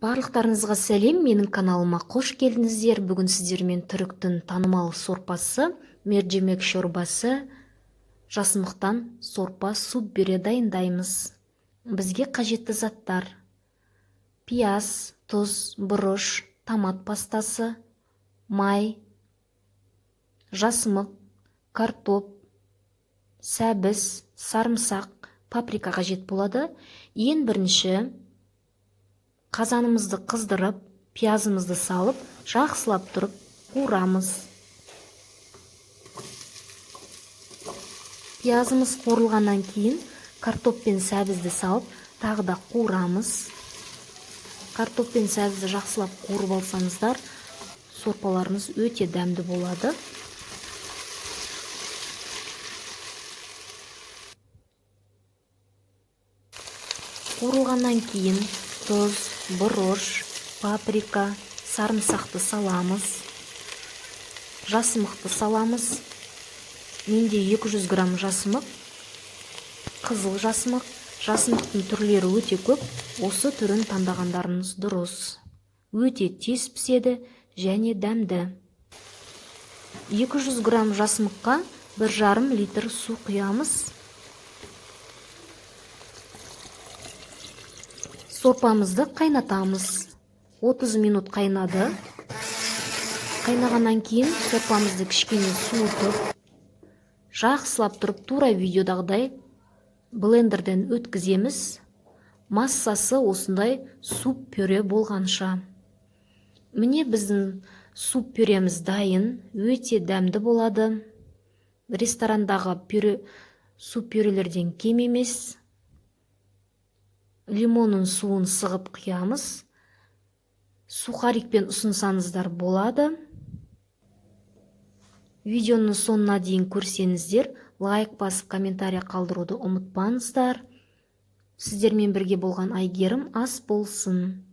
Барлықтарыңызға сәлем, менің каналыма қош келдіңіздер. Бүгін сіздермен түріктің танымал сорпасы, мерджемек шорбасы, жасымықтан сорпа суп пюре дайындаймыз. Бізге қажетті заттар: пияз, тұз, бұрыш, томат пастасы, май, жасымық, картоп, сәбіз, сарымсақ, паприка қажет болады. Ең бірінші қазанымызды қыздырып, пиязымызды салып, жақсылап тұрып қуырамыз. Пиязымыз қуырылғаннан кейін картоп пен сәбізді салып, тағы да қуырамыз. Картоп пен сәбізді жақсылап қуырып алсаңыздар, сорпаларыңыз өте дәмді болады. Қуырылғаннан кейін тұз, бұрыш, паприка, сарымсақты саламыз. Жасымықты саламыз. Менде 200 грамм жасымық, қызыл жасымық. Жасымықтың түрлері өте көп. Осы түрін таңдағандарыңыз дұрыс. Өте тез піседі және дәмді. 200 грамм жасымыққа 1,5 литр су құямыз. Сорпамызды қайнатамыз. 30 минут қайнады. Қайнағаннан кейін сорпамызды кішкене суытып, жақсылап тұрып, тура видеодағыдай блендерден өткіземіз. Массасы осындай суп пюре болғанша. Міне біздің суп пюреміз дайын, өте дәмді болады. Ресторандағы суп пюрелерден кем емес. Лимонның суын сығып құямыз. Сухарикпен ұсынсаңыздар болады. Видеоның соңына дейін көрсеңіздер, лайк басып комментария қалдыруды ұмытпаңыздар. Сіздермен бірге болған Айгерім ас болсын.